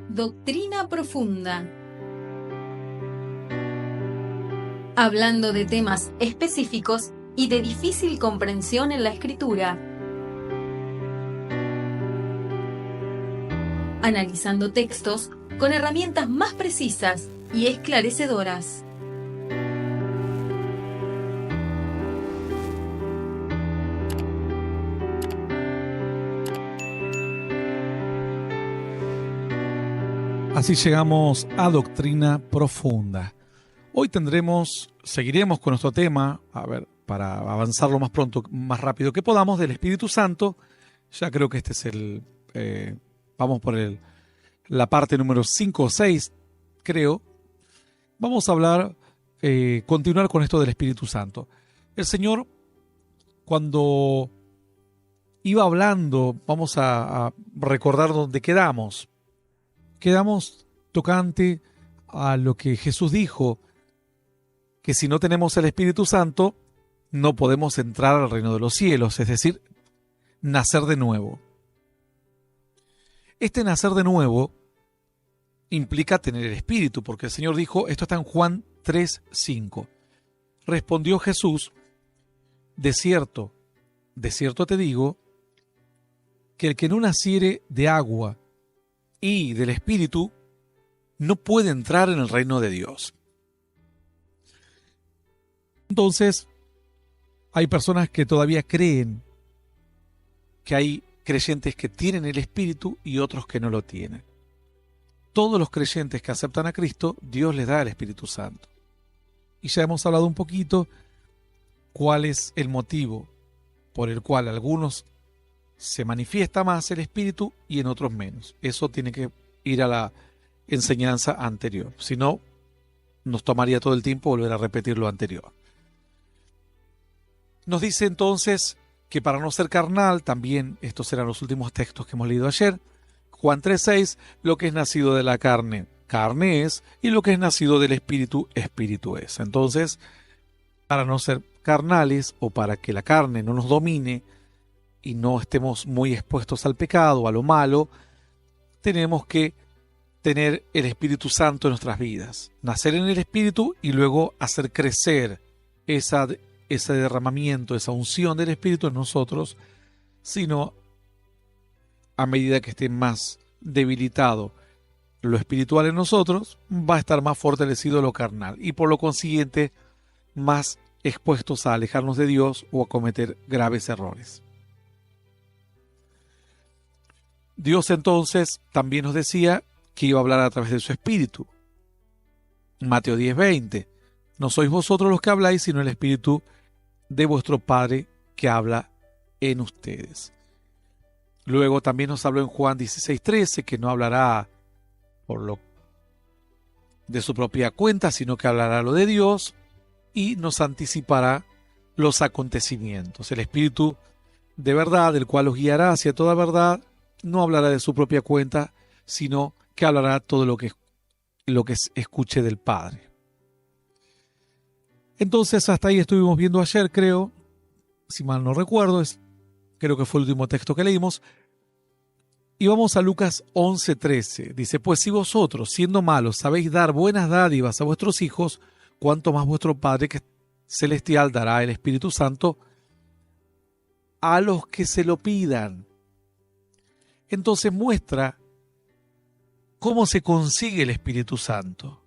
Doctrina profunda. Hablando de temas específicos y de difícil comprensión en la Escritura. Analizando textos con herramientas más precisas y esclarecedoras. Así llegamos a Doctrina Profunda. Hoy seguiremos con nuestro tema, para avanzar lo más pronto, más rápido que podamos, del Espíritu Santo. Ya creo que este es vamos por la parte número 5 o 6, creo. Vamos a continuar con esto del Espíritu Santo. El Señor, cuando iba hablando, vamos a recordar dónde quedamos. Quedamos tocante a lo que Jesús dijo, que si no tenemos el Espíritu Santo, no podemos entrar al reino de los cielos, es decir, nacer de nuevo. Este nacer de nuevo implica tener el Espíritu, porque el Señor dijo, esto está en Juan 3:5. Respondió Jesús, de cierto te digo, que el que no naciere de agua y del Espíritu no puede entrar en el reino de Dios. Entonces, hay personas que todavía creen que hay creyentes que tienen el Espíritu y otros que no lo tienen. Todos los creyentes que aceptan a Cristo, Dios les da el Espíritu Santo. Y ya hemos hablado un poquito cuál es el motivo por el cual algunos se manifiesta más el Espíritu y en otros menos. Eso tiene que ir a la enseñanza anterior. Si no, nos tomaría todo el tiempo volver a repetir lo anterior. Nos dice entonces que para no ser carnal, también estos eran los últimos textos que hemos leído ayer, Juan 3:6, lo que es nacido de la carne, carne es, y lo que es nacido del Espíritu, Espíritu es. Entonces, para no ser carnales o para que la carne no nos domine, y no estemos muy expuestos al pecado, a lo malo, tenemos que tener el Espíritu Santo en nuestras vidas. Nacer en el Espíritu y luego hacer crecer ese derramamiento, esa unción del Espíritu en nosotros, sino a medida que esté más debilitado lo espiritual en nosotros, va a estar más fortalecido lo carnal y por lo consiguiente más expuestos a alejarnos de Dios o a cometer graves errores. Dios entonces también nos decía que iba a hablar a través de su Espíritu. Mateo 10:20. No sois vosotros los que habláis, sino el Espíritu de vuestro Padre que habla en ustedes. Luego también nos habló en Juan 16:13 que no hablará de su propia cuenta, sino que hablará lo de Dios y nos anticipará los acontecimientos. El Espíritu de verdad, el cual os guiará hacia toda verdad, no hablará de su propia cuenta, sino que hablará todo lo que escuche del Padre. Entonces, hasta ahí estuvimos viendo ayer, creo, si mal no recuerdo, creo que fue el último texto que leímos. Y vamos a Lucas 11:13. Dice, pues si vosotros, siendo malos, sabéis dar buenas dádivas a vuestros hijos, cuánto más vuestro Padre celestial dará el Espíritu Santo a los que se lo pidan. Entonces muestra cómo se consigue el Espíritu Santo.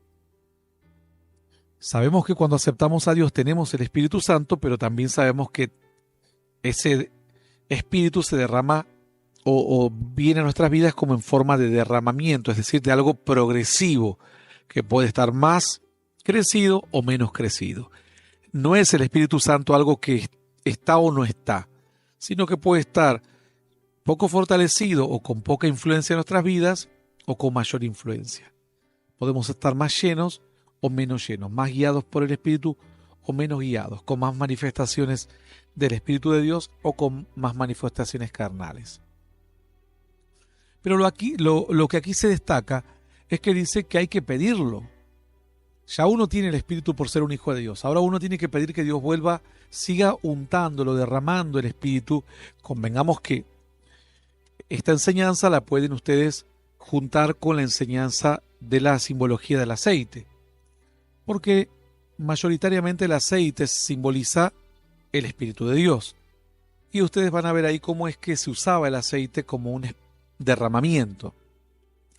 Sabemos que cuando aceptamos a Dios tenemos el Espíritu Santo, pero también sabemos que ese Espíritu se derrama o viene a nuestras vidas como en forma de derramamiento, es decir, de algo progresivo, que puede estar más crecido o menos crecido. No es el Espíritu Santo algo que está o no está, sino que puede estar poco fortalecido o con poca influencia en nuestras vidas o con mayor influencia. Podemos estar más llenos o menos llenos, más guiados por el Espíritu o menos guiados, con más manifestaciones del Espíritu de Dios o con más manifestaciones carnales. Pero lo que aquí se destaca es que dice que hay que pedirlo. Ya uno tiene el Espíritu por ser un hijo de Dios. Ahora uno tiene que pedir que Dios siga untándolo, derramando el Espíritu. Convengamos que esta enseñanza la pueden ustedes juntar con la enseñanza de la simbología del aceite, porque mayoritariamente el aceite simboliza el Espíritu de Dios. Y ustedes van a ver ahí cómo es que se usaba el aceite como un derramamiento.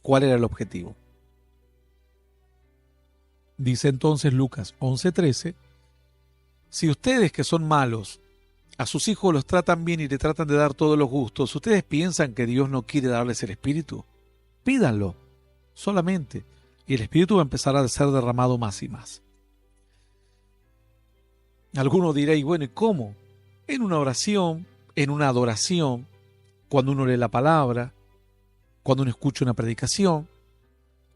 ¿Cuál era el objetivo? Dice entonces Lucas 11:13, si ustedes que son malos, a sus hijos los tratan bien y le tratan de dar todos los gustos, ¿ustedes piensan que Dios no quiere darles el Espíritu? Pídanlo, solamente, y el Espíritu va a empezar a ser derramado más y más. Alguno dirá, y bueno, ¿y cómo? En una oración, en una adoración, cuando uno lee la palabra, cuando uno escucha una predicación,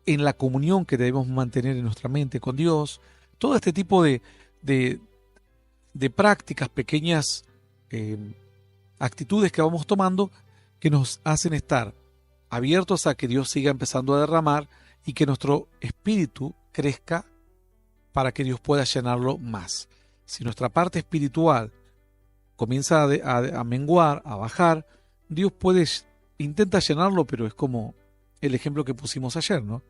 en la comunión que debemos mantener en nuestra mente con Dios, todo este tipo de prácticas, pequeñas actitudes que vamos tomando que nos hacen estar abiertos a que Dios siga empezando a derramar y que nuestro espíritu crezca para que Dios pueda llenarlo más. Si nuestra parte espiritual comienza a menguar, a bajar, Dios intenta llenarlo, pero es como el ejemplo que pusimos ayer, ¿no?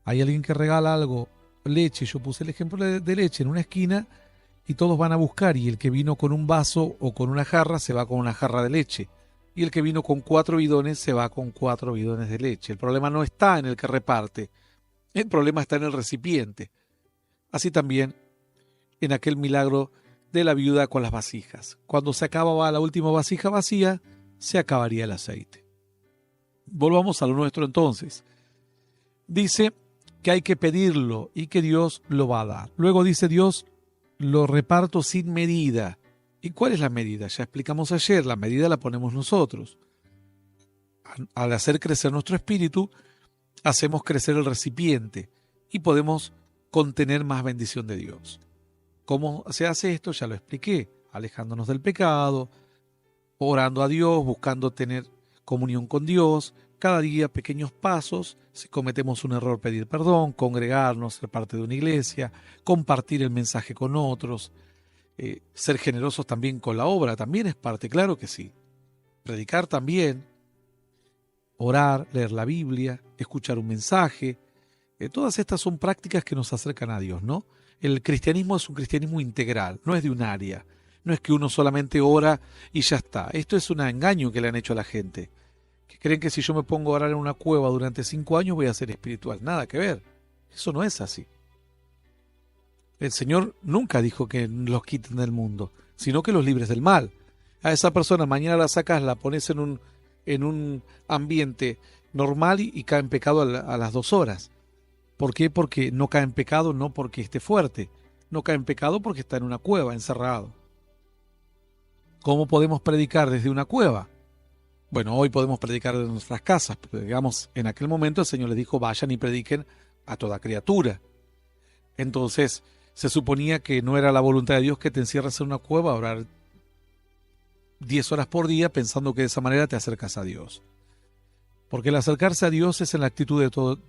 Hay alguien que regala algo, leche, yo puse el ejemplo de leche en una esquina y todos van a buscar, y el que vino con un vaso o con una jarra se va con una jarra de leche, y el que vino con 4 bidones se va con 4 bidones de leche. El problema no está en el que reparte, el problema está en el recipiente. Así también en aquel milagro de la viuda con las vasijas. Cuando se acababa la última vasija vacía, se acabaría el aceite. Volvamos a lo nuestro entonces. Dice que hay que pedirlo y que Dios lo va a dar. Luego dice Dios, lo reparto sin medida. ¿Y cuál es la medida? Ya explicamos ayer, la medida la ponemos nosotros. Al hacer crecer nuestro espíritu, hacemos crecer el recipiente y podemos contener más bendición de Dios. ¿Cómo se hace esto? Ya lo expliqué, alejándonos del pecado, orando a Dios, buscando tener comunión con Dios, cada día pequeños pasos, si cometemos un error pedir perdón, congregarnos, ser parte de una iglesia, compartir el mensaje con otros, ser generosos también con la obra, también es parte, claro que sí. Predicar también, orar, leer la Biblia, escuchar un mensaje, todas estas son prácticas que nos acercan a Dios, ¿no? El cristianismo es un cristianismo integral, no es de un área, no es que uno solamente ora y ya está. Esto es un engaño que le han hecho a la gente, que creen que si yo me pongo a orar en una cueva durante 5 años voy a ser espiritual. Nada que ver, eso no es así. El Señor nunca dijo que los quiten del mundo, sino que los libres del mal. A esa persona mañana la sacas, la pones en un ambiente normal y cae en pecado a las 2 horas. ¿Por qué? Porque no cae en pecado, no porque esté fuerte. No cae en pecado porque está en una cueva, encerrado. ¿Cómo podemos predicar desde una cueva? Bueno, hoy podemos predicar desde nuestras casas, pero digamos, en aquel momento el Señor les dijo, vayan y prediquen a toda criatura. Entonces, se suponía que no era la voluntad de Dios que te encierres en una cueva a orar 10 horas por día pensando que de esa manera te acercas a Dios. Porque el acercarse a Dios es en la actitud de todo,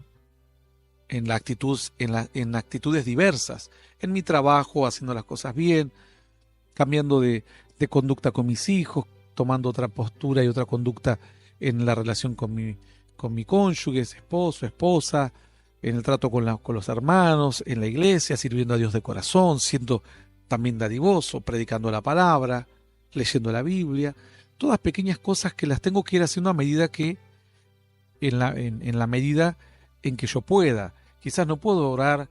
en actitudes diversas, en mi trabajo, haciendo las cosas bien, cambiando de conducta con mis hijos, tomando otra postura y otra conducta en la relación con mi cónyuge, esposo, esposa, en el trato con los hermanos, en la iglesia, sirviendo a Dios de corazón, siendo también dadivoso, predicando la palabra, leyendo la Biblia, todas pequeñas cosas que las tengo que ir haciendo a medida que, en la medida en que yo pueda. Quizás no puedo orar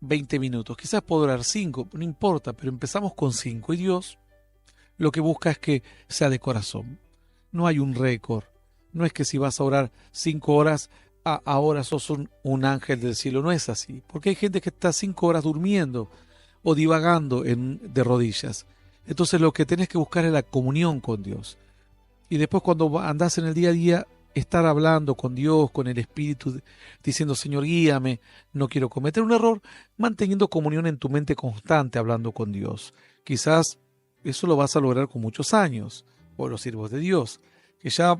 20 minutos, quizás puedo orar 5, no importa, pero empezamos con 5 y Dios lo que busca es que sea de corazón. No hay un récord, no es que si vas a orar 5 horas, ahora sos un ángel del cielo, no es así, porque hay gente que está 5 horas durmiendo o divagando de rodillas. Entonces lo que tenés que buscar es la comunión con Dios. Y después cuando andás en el día a día, estar hablando con Dios, con el Espíritu, diciendo, Señor, guíame, no quiero cometer un error, manteniendo comunión en tu mente constante, hablando con Dios. Quizás eso lo vas a lograr con muchos años, o los siervos de Dios, que ya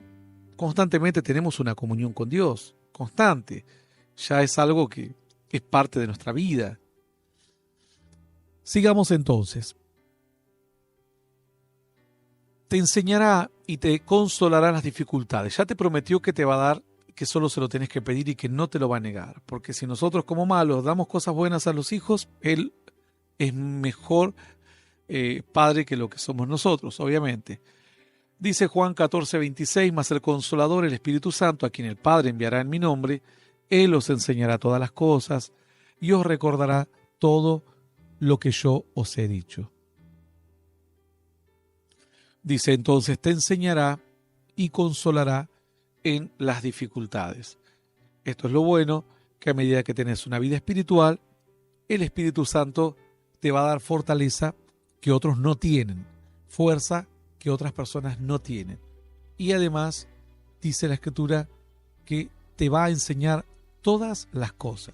constantemente tenemos una comunión con Dios, constante. Ya es algo que es parte de nuestra vida. Sigamos entonces. Te enseñará y te consolará las dificultades. Ya te prometió que te va a dar que solo se lo tenés que pedir y que no te lo va a negar. Porque si nosotros como malos damos cosas buenas a los hijos, Él es mejor Padre que lo que somos nosotros, obviamente. Dice Juan 14:26, mas el Consolador, el Espíritu Santo, a quien el Padre enviará en mi nombre, Él os enseñará todas las cosas y os recordará todo lo que yo os he dicho. Dice entonces, te enseñará y consolará en las dificultades. Esto es lo bueno, que a medida que tenés una vida espiritual, el Espíritu Santo te va a dar fortaleza que otros no tienen, fuerza que otras personas no tienen. Y además, dice la Escritura, que te va a enseñar todas las cosas.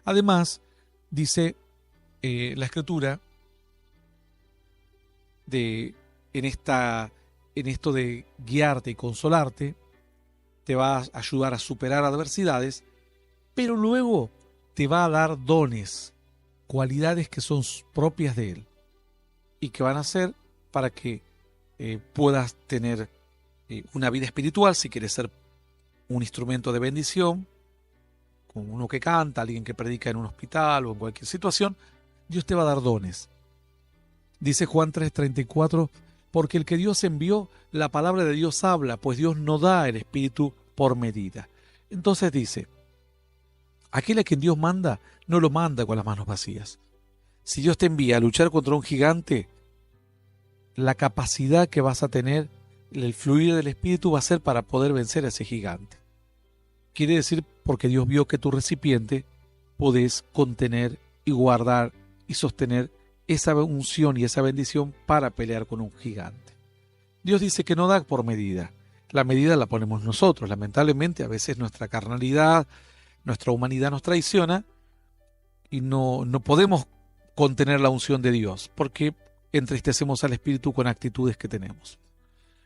Además, dice la Escritura, en esto de guiarte y consolarte, te va a ayudar a superar adversidades, pero luego te va a dar dones, cualidades que son propias de Él y que van a ser para que puedas tener una vida espiritual, si quieres ser un instrumento de bendición, como uno que canta, alguien que predica en un hospital o en cualquier situación. Dios te va a dar dones. Dice Juan 3:34, porque el que Dios envió, la palabra de Dios habla, pues Dios no da el Espíritu por medida. Entonces dice, aquel a quien Dios manda, no lo manda con las manos vacías. Si Dios te envía a luchar contra un gigante, la capacidad que vas a tener, el fluir del Espíritu va a ser para poder vencer a ese gigante. Quiere decir, porque Dios vio que tu recipiente podés contener y guardar y sostener esa unción y esa bendición para pelear con un gigante. Dios dice que no da por medida. La medida la ponemos nosotros. Lamentablemente, a veces nuestra carnalidad, nuestra humanidad nos traiciona y no podemos contener la unción de Dios porque entristecemos al Espíritu con actitudes que tenemos.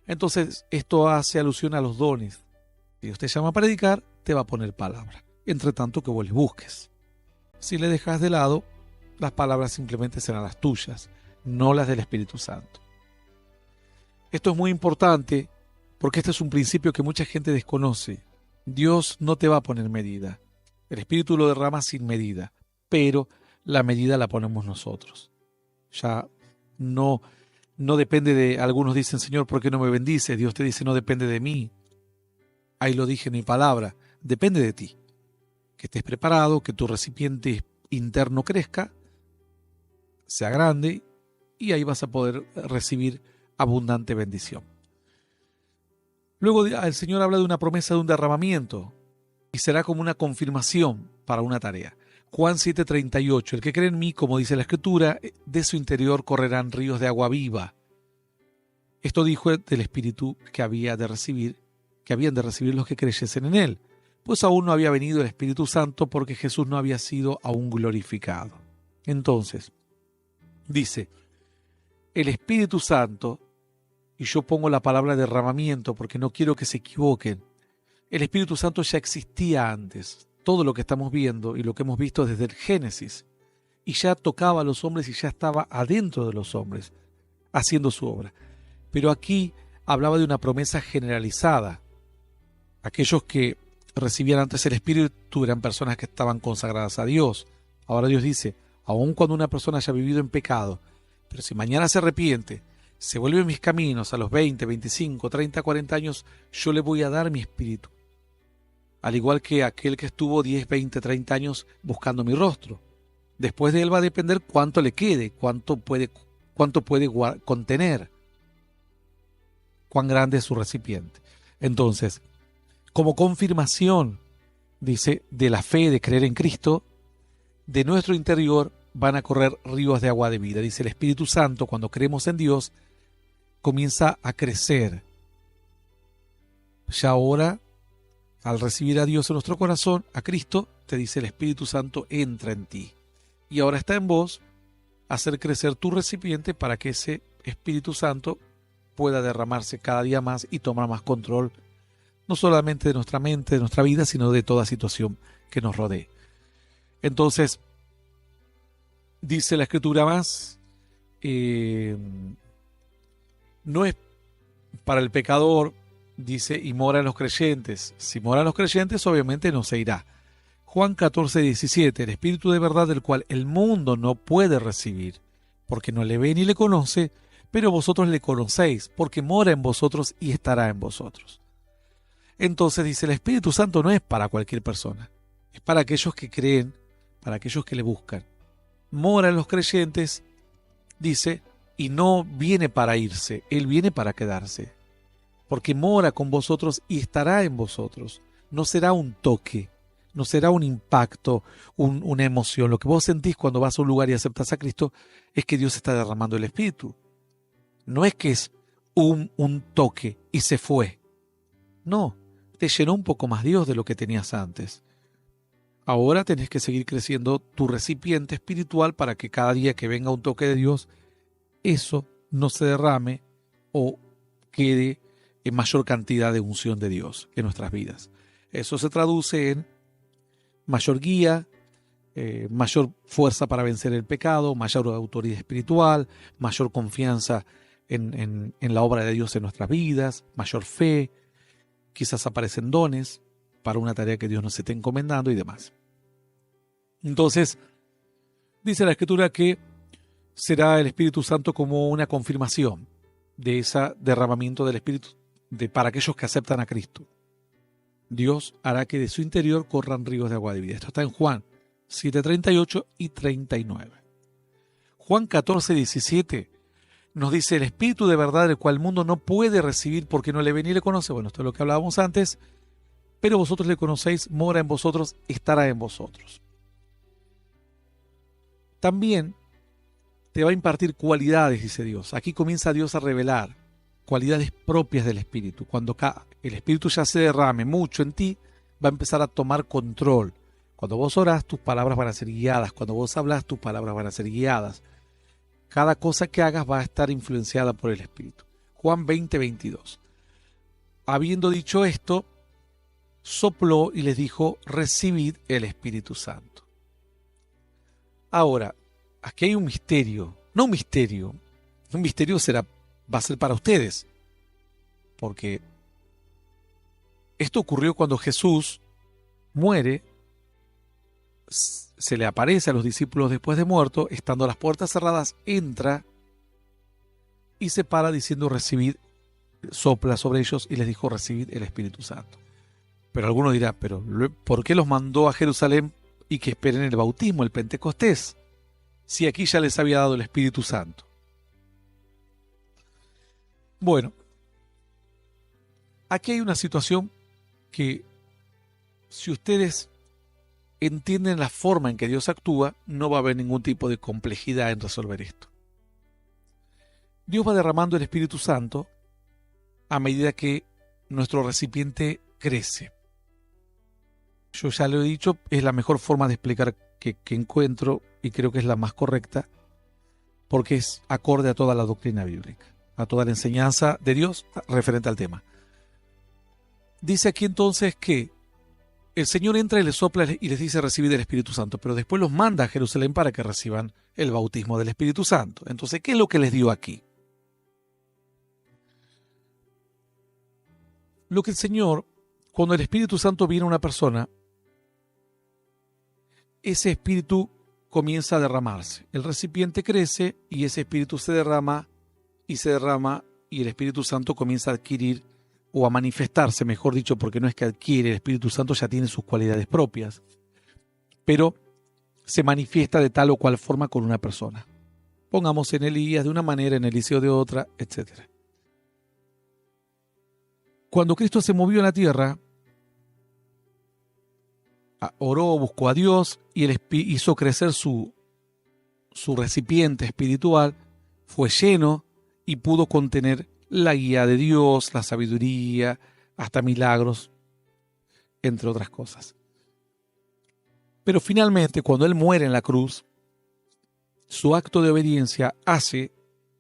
Entonces, esto hace alusión a los dones. Si Dios te llama a predicar, te va a poner palabra, entre tanto que vos les busques. Si le dejas de lado, las palabras simplemente serán las tuyas, no las del Espíritu Santo. Esto es muy importante porque este es un principio que mucha gente desconoce. Dios no te va a poner medida. El Espíritu lo derrama sin medida, pero la medida la ponemos nosotros. Ya no depende de, algunos dicen, Señor, ¿por qué no me bendices? Dios te dice, no depende de mí. Ahí lo dije en mi palabra, depende de ti. Que estés preparado, que tu recipiente interno crezca, sea grande, y ahí vas a poder recibir abundante bendición. Luego el Señor habla de una promesa de un derramamiento, y será como una confirmación para una tarea. Juan 7:38, el que cree en mí, como dice la Escritura, de su interior correrán ríos de agua viva. Esto dijo del Espíritu que habían de recibir los que creyesen en Él, pues aún no había venido el Espíritu Santo porque Jesús no había sido aún glorificado. Entonces, dice, el Espíritu Santo, y yo pongo la palabra derramamiento porque no quiero que se equivoquen, el Espíritu Santo ya existía antes, todo lo que estamos viendo y lo que hemos visto desde el Génesis, y ya tocaba a los hombres y ya estaba adentro de los hombres, haciendo su obra. Pero aquí hablaba de una promesa generalizada. Aquellos que recibían antes el Espíritu eran personas que estaban consagradas a Dios. Ahora Dios dice, aun cuando una persona haya vivido en pecado, pero si mañana se arrepiente, se vuelve a mis caminos a los 20, 25, 30, 40 años, yo le voy a dar mi Espíritu. Al igual que aquel que estuvo 10, 20, 30 años buscando mi rostro. Después de él va a depender cuánto le quede, cuánto puede contener, cuán grande es su recipiente. Entonces, como confirmación, dice, de la fe, de creer en Cristo, de nuestro interior van a correr ríos de agua de vida. Dice el Espíritu Santo, cuando creemos en Dios, comienza a crecer. Ya ahora, al recibir a Dios en nuestro corazón, a Cristo, te dice el Espíritu Santo, entra en ti. Y ahora está en vos hacer crecer tu recipiente para que ese Espíritu Santo pueda derramarse cada día más y tomar más control, no solamente de nuestra mente, de nuestra vida, sino de toda situación que nos rodee. Entonces, dice la Escritura más, no es para el pecador, dice, y mora en los creyentes. Si mora en los creyentes, obviamente no se irá. Juan 14:17, el Espíritu de verdad del cual el mundo no puede recibir, porque no le ve ni le conoce, pero vosotros le conocéis, porque mora en vosotros y estará en vosotros. Entonces dice, el Espíritu Santo no es para cualquier persona, es para aquellos que creen, para aquellos que le buscan. Mora en los creyentes, dice, y no viene para irse, Él viene para quedarse, porque mora con vosotros y estará en vosotros. No será un toque, no será un impacto, una emoción. Lo que vos sentís cuando vas a un lugar y aceptas a Cristo es que Dios está derramando el Espíritu. No es que es un toque y se fue. No, te llenó un poco más Dios de lo que tenías antes. Ahora tenés que seguir creciendo tu recipiente espiritual para que cada día que venga un toque de Dios, eso no se derrame o quede en mayor cantidad de unción de Dios en nuestras vidas. Eso se traduce en mayor guía, mayor fuerza para vencer el pecado, mayor autoridad espiritual, mayor confianza en la obra de Dios en nuestras vidas, mayor fe, quizás aparecen dones para una tarea que Dios nos esté encomendando y demás. Entonces, dice la Escritura que será el Espíritu Santo como una confirmación de ese derramamiento del Espíritu para aquellos que aceptan a Cristo. Dios hará que de su interior corran ríos de agua de vida. Esto está en Juan 7:38 y 39. Juan 14:17 nos dice, el Espíritu de verdad, el cual el mundo no puede recibir porque no le ve ni le conoce. Bueno, esto es lo que hablábamos antes. Pero vosotros le conocéis, mora en vosotros, estará en vosotros. También te va a impartir cualidades, dice Dios. Aquí comienza Dios a revelar cualidades propias del Espíritu. Cuando el Espíritu ya se derrame mucho en ti, va a empezar a tomar control. Cuando vos orás, tus palabras van a ser guiadas. Cuando vos hablas, tus palabras van a ser guiadas. Cada cosa que hagas va a estar influenciada por el Espíritu. Juan 20:22. Habiendo dicho esto, sopló y les dijo, recibid el Espíritu Santo. Ahora, aquí hay un misterio. No un misterio. Un misterio va a ser para ustedes. Porque esto ocurrió cuando Jesús muere, se le aparece a los discípulos después de muerto, estando las puertas cerradas, entra y se para diciendo recibid, sopla sobre ellos y les dijo recibid el Espíritu Santo. Pero alguno dirá, pero ¿por qué los mandó a Jerusalén y que esperen el bautismo, el Pentecostés, si aquí ya les había dado el Espíritu Santo? Bueno, aquí hay una situación que si ustedes entienden la forma en que Dios actúa, no va a haber ningún tipo de complejidad en resolver esto. Dios va derramando el Espíritu Santo a medida que nuestro recipiente crece. Yo ya lo he dicho, es la mejor forma de explicar que encuentro y creo que es la más correcta porque es acorde a toda la doctrina bíblica, a toda la enseñanza de Dios referente al tema. Dice aquí entonces que el Señor entra y les sopla y les dice recibid el Espíritu Santo, pero después los manda a Jerusalén para que reciban el bautismo del Espíritu Santo. Entonces, ¿qué es lo que les dio aquí? Lo que el Señor, cuando el Espíritu Santo viene a una persona, ese Espíritu comienza a derramarse. El recipiente crece y ese Espíritu se derrama y el Espíritu Santo comienza a adquirir o a manifestarse, mejor dicho, porque no es que adquiere, el Espíritu Santo ya tiene sus cualidades propias, pero se manifiesta de tal o cual forma con una persona. Pongamos en Elías de una manera, en Eliseo de otra, etc. Cuando Cristo se movió en la tierra, oró, buscó a Dios y él hizo crecer su recipiente espiritual, fue lleno y pudo contener la guía de Dios, la sabiduría, hasta milagros, entre otras cosas. Pero finalmente, cuando Él muere en la cruz, su acto de obediencia hace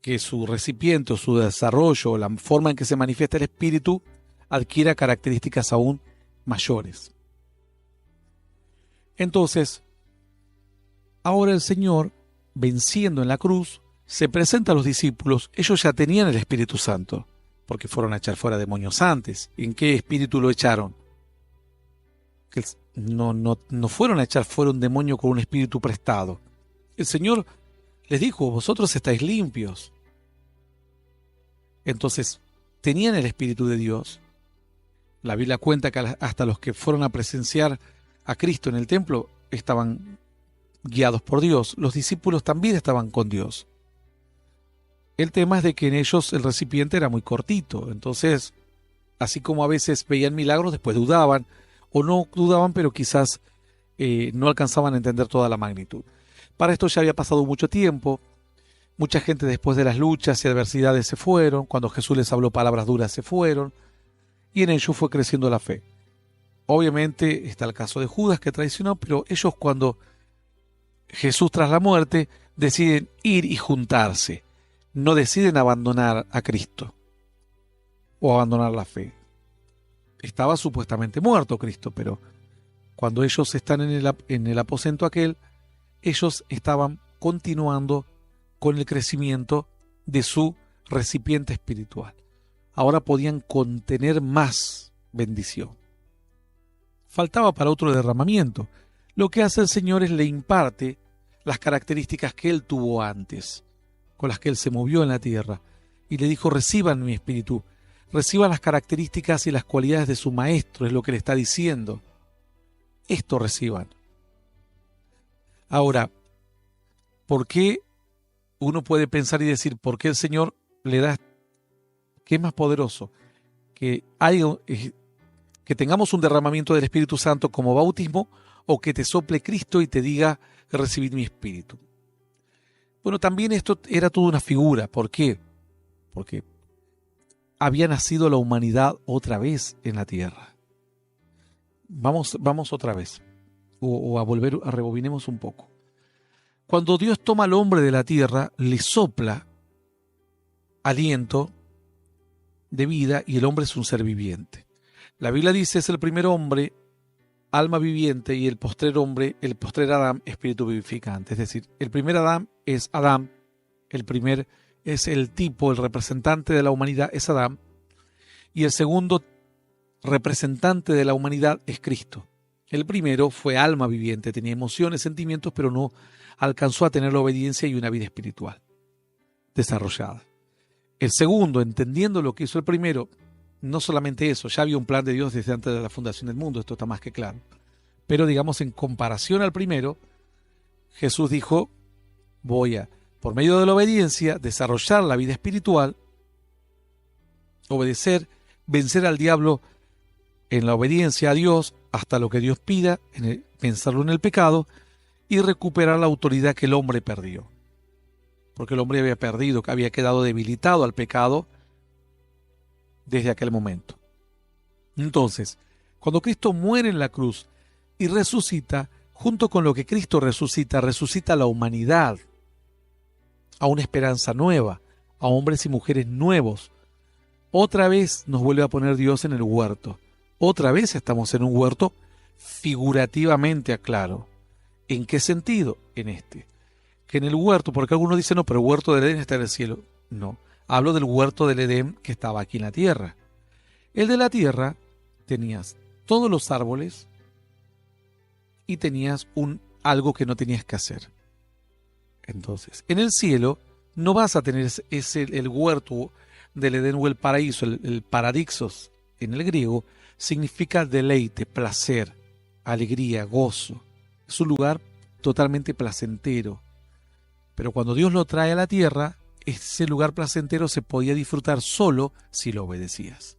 que su recipiente, su desarrollo, la forma en que se manifiesta el Espíritu, adquiera características aún mayores. Entonces, ahora el Señor, venciendo en la cruz, se presenta a los discípulos. Ellos ya tenían el Espíritu Santo, porque fueron a echar fuera demonios antes. ¿En qué espíritu lo echaron? Que no fueron a echar fuera un demonio con un espíritu prestado. El Señor les dijo, vosotros estáis limpios. Entonces, tenían el Espíritu de Dios. La Biblia cuenta que hasta los que fueron a presenciar a Cristo en el templo estaban guiados por Dios. Los discípulos también estaban con Dios. El tema es de que en ellos el recipiente era muy cortito. Entonces, así como a veces veían milagros, después dudaban, o no dudaban, pero quizás no alcanzaban a entender toda la magnitud. Para esto ya había pasado mucho tiempo. Mucha gente después de las luchas y adversidades se fueron. Cuando Jesús les habló palabras duras se fueron. Y en ellos fue creciendo la fe. Obviamente está el caso de Judas que traicionó, pero ellos cuando Jesús tras la muerte deciden ir y juntarse. No deciden abandonar a Cristo o abandonar la fe. Estaba supuestamente muerto Cristo, pero cuando ellos están en el aposento aquel, ellos estaban continuando con el crecimiento de su recipiente espiritual. Ahora podían contener más bendición. Faltaba para otro derramamiento. Lo que hace el Señor es le imparte las características que Él tuvo antes, con las que Él se movió en la tierra, y le dijo, reciban mi espíritu, reciban las características y las cualidades de su Maestro, es lo que le está diciendo. Esto reciban. Ahora, ¿por qué uno puede pensar y decir, por qué el Señor le da, qué es más poderoso? Que tengamos un derramamiento del Espíritu Santo como bautismo, o que te sople Cristo y te diga, recibid mi espíritu. Bueno, también esto era toda una figura. ¿Por qué? Porque había nacido la humanidad otra vez en la tierra. Vamos otra vez. O a volver, rebobinemos un poco. Cuando Dios toma al hombre de la tierra, le sopla aliento de vida y el hombre es un ser viviente. La Biblia dice, es el primer hombre, alma viviente, y el postrer hombre, el postrer Adán, espíritu vivificante. Es decir, el primer Adán es Adán, el primer es el tipo, el representante de la humanidad es Adán, y el segundo representante de la humanidad es Cristo. El primero fue alma viviente, tenía emociones, sentimientos, pero no alcanzó a tener la obediencia y una vida espiritual desarrollada. El segundo, entendiendo lo que hizo el primero, no solamente eso, ya había un plan de Dios desde antes de la fundación del mundo, esto está más que claro. Pero digamos, en comparación al primero, Jesús dijo, voy a, por medio de la obediencia, desarrollar la vida espiritual, obedecer, vencer al diablo en la obediencia a Dios, hasta lo que Dios pida, vencerlo en el pecado, y recuperar la autoridad que el hombre perdió. Porque el hombre había perdido, que había quedado debilitado al pecado, desde aquel momento. Entonces, cuando Cristo muere en la cruz y resucita, junto con lo que Cristo resucita, resucita la humanidad a una esperanza nueva, a hombres y mujeres nuevos. Otra vez nos vuelve a poner Dios en el huerto. Otra vez estamos en un huerto, figurativamente aclaro. ¿En qué sentido? En este. Que en el huerto, porque algunos dicen, no, pero el huerto del Edén está en el cielo. No. Hablo del huerto del Edén que estaba aquí en la tierra. El de la tierra tenías todos los árboles y tenías algo que no tenías que hacer. Entonces, en el cielo no vas a tener el huerto del Edén o el paraíso, el paradixos en el griego, significa deleite, placer, alegría, gozo. Es un lugar totalmente placentero. Pero cuando Dios lo trae a la tierra, ese lugar placentero se podía disfrutar solo si lo obedecías.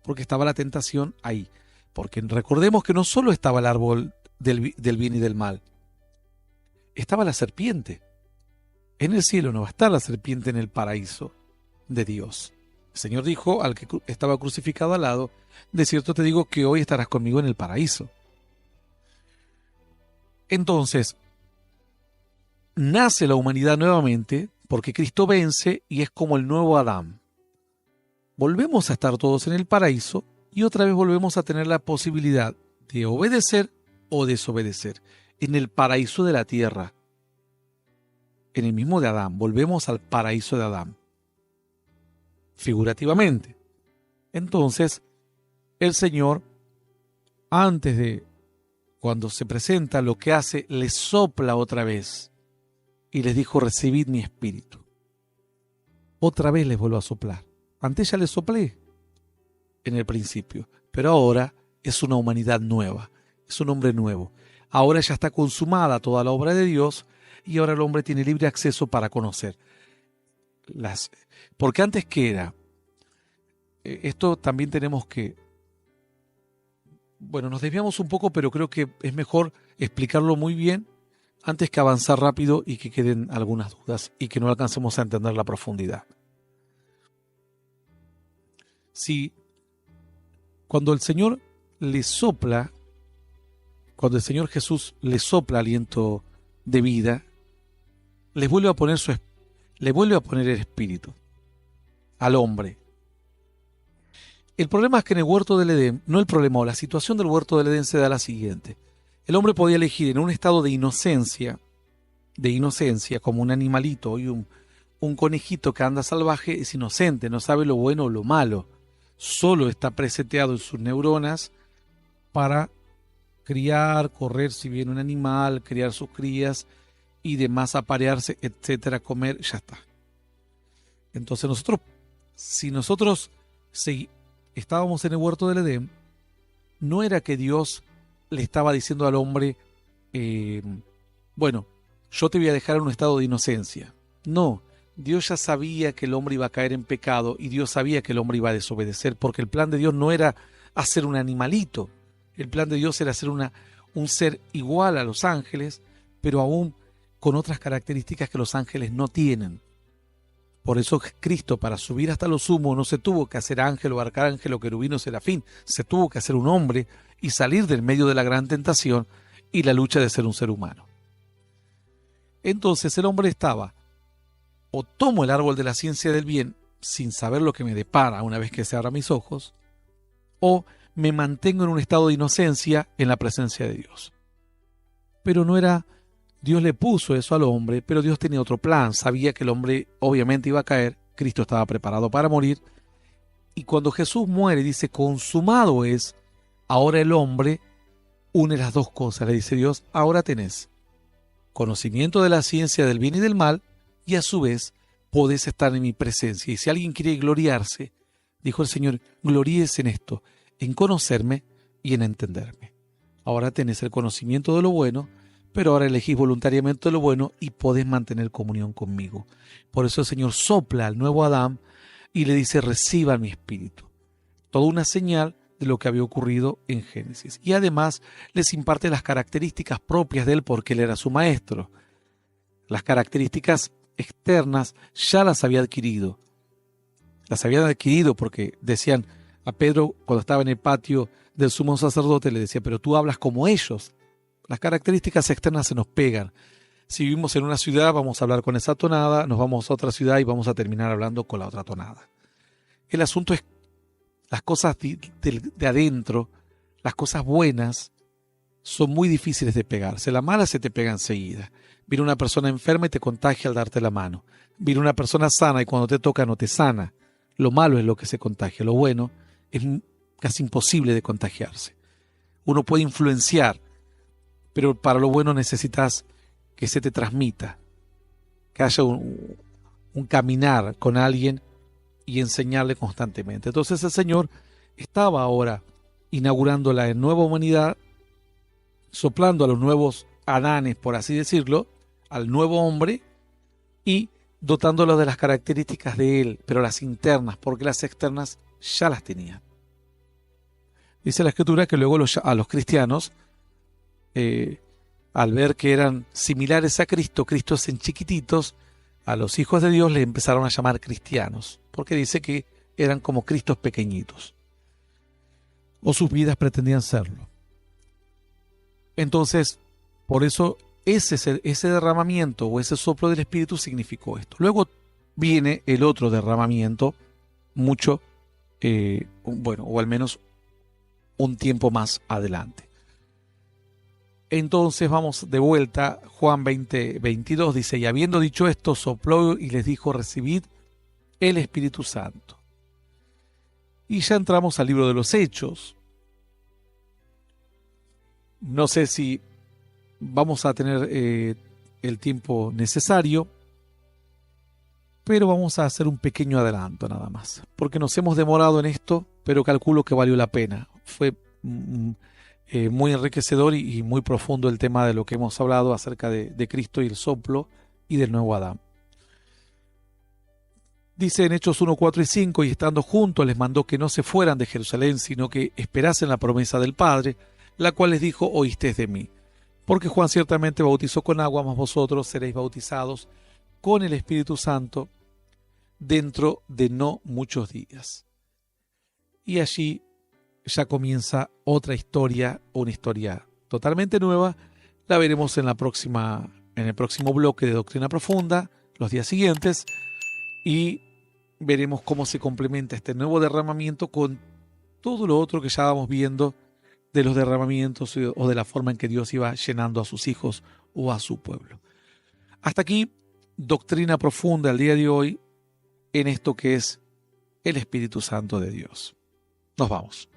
Porque estaba la tentación ahí. Porque recordemos que no solo estaba el árbol del bien y del mal, estaba la serpiente. En el cielo no va a estar la serpiente en el paraíso de Dios. El Señor dijo al que estaba crucificado al lado, de cierto te digo que hoy estarás conmigo en el paraíso. Entonces, nace la humanidad nuevamente porque Cristo vence y es como el nuevo Adán. Volvemos a estar todos en el paraíso y otra vez volvemos a tener la posibilidad de obedecer o desobedecer en el paraíso de la tierra. En el mismo de Adán, volvemos al paraíso de Adán. figurativamente. Entonces, el Señor, antes de cuando se presenta, lo que hace, le sopla otra vez y les dijo: recibid mi espíritu. Otra vez les vuelvo a soplar. Antes ya les soplé en el principio, pero ahora es una humanidad nueva, es un hombre nuevo. Ahora ya está consumada toda la obra de Dios y ahora el hombre tiene libre acceso para conocer. Porque antes, ¿qué era? Esto también tenemos que... Bueno, nos desviamos un poco, pero creo que es mejor explicarlo muy bien antes que avanzar rápido y que queden algunas dudas y que no alcancemos a entender la profundidad. Si cuando el Señor le sopla, cuando el Señor Jesús le sopla aliento de vida, le vuelve a poner el espíritu al hombre. El problema es que en el huerto del Edén, no el problema, o la situación del huerto del Edén se da la siguiente. El hombre podía elegir en un estado de inocencia, como un animalito y un conejito que anda salvaje, es inocente, no sabe lo bueno o lo malo. Solo está preseteado en sus neuronas para criar, correr si viene un animal, criar sus crías y demás, aparearse, etcétera, comer, ya está. Entonces si nosotros estábamos en el huerto del Edén, no era que Dios le estaba diciendo al hombre, bueno, yo te voy a dejar en un estado de inocencia. No, Dios ya sabía que el hombre iba a caer en pecado y Dios sabía que el hombre iba a desobedecer, porque el plan de Dios no era hacer un animalito. El plan de Dios era hacer un ser igual a los ángeles, pero aún con otras características que los ángeles no tienen. Por eso Cristo, para subir hasta lo sumo, no se tuvo que hacer ángel o arcángel o querubín o serafín, se tuvo que hacer un hombre y salir del medio de la gran tentación y la lucha de ser un ser humano. Entonces el hombre estaba: o tomo el árbol de la ciencia del bien sin saber lo que me depara una vez que se abran mis ojos, o me mantengo en un estado de inocencia en la presencia de Dios. Pero no era... Dios le puso eso al hombre, pero Dios tenía otro plan. Sabía que el hombre obviamente iba a caer, Cristo estaba preparado para morir, y cuando Jesús muere dice: consumado es. Ahora el hombre une las dos cosas, le dice Dios: ahora tenés conocimiento de la ciencia del bien y del mal, y a su vez podés estar en mi presencia. Y si alguien quiere gloriarse, dijo el Señor, gloríese en esto, en conocerme y en entenderme. Ahora tenés el conocimiento de lo bueno, pero ahora elegís voluntariamente lo bueno y podés mantener comunión conmigo. Por eso el Señor sopla al nuevo Adán y le dice: reciban mi espíritu. Toda una señal de lo que había ocurrido en Génesis. Y además les imparte las características propias de él, porque él era su maestro. Las características externas ya las había adquirido. Las habían adquirido porque decían a Pedro, cuando estaba en el patio del sumo sacerdote, le decía: pero tú hablas como ellos. Las características externas se nos pegan. Si vivimos en una ciudad, vamos a hablar con esa tonada, nos vamos a otra ciudad y vamos a terminar hablando con la otra tonada. El asunto es las cosas de adentro, las cosas buenas, son muy difíciles de pegarse. La mala se te pega enseguida. Viene una persona enferma y te contagia al darte la mano. Viene una persona sana y cuando te toca no te sana. Lo malo es lo que se contagia. Lo bueno es casi imposible de contagiarse. Uno puede influenciar, pero para lo bueno necesitas que se te transmita, que haya un caminar con alguien y enseñarle constantemente. Entonces el Señor estaba ahora inaugurando la nueva humanidad, soplando a los nuevos Adanes, por así decirlo, al nuevo hombre y dotándolo de las características de él, pero las internas, porque las externas ya las tenía. Dice la Escritura que luego a los cristianos, al ver que eran similares a Cristo, Cristos en chiquititos, a los hijos de Dios les empezaron a llamar cristianos, porque dice que eran como Cristos pequeñitos, o sus vidas pretendían serlo. Entonces, por eso ese derramamiento o ese soplo del Espíritu significó esto. Luego viene el otro derramamiento, o al menos un tiempo más adelante. Entonces vamos de vuelta, Juan 20:22 dice: y habiendo dicho esto, sopló y les dijo: recibid el Espíritu Santo. Y ya entramos al libro de los Hechos. No sé si vamos a tener el tiempo necesario, pero vamos a hacer un pequeño adelanto nada más, porque nos hemos demorado en esto, pero calculo que valió la pena. Fue muy enriquecedor y muy profundo el tema de lo que hemos hablado acerca de Cristo y el soplo y del nuevo Adán. Dice en Hechos 1, 4 y 5, y estando juntos les mandó que no se fueran de Jerusalén, sino que esperasen la promesa del Padre, la cual les dijo, oísteis de mí. Porque Juan ciertamente bautizó con agua, mas vosotros seréis bautizados con el Espíritu Santo dentro de no muchos días. Y allí ya comienza otra historia, una historia totalmente nueva. La veremos en el próximo bloque de Doctrina Profunda, los días siguientes, y veremos cómo se complementa este nuevo derramamiento con todo lo otro que ya vamos viendo de los derramamientos o de la forma en que Dios iba llenando a sus hijos o a su pueblo. Hasta aquí, Doctrina Profunda el día de hoy en esto que es el Espíritu Santo de Dios. Nos vamos.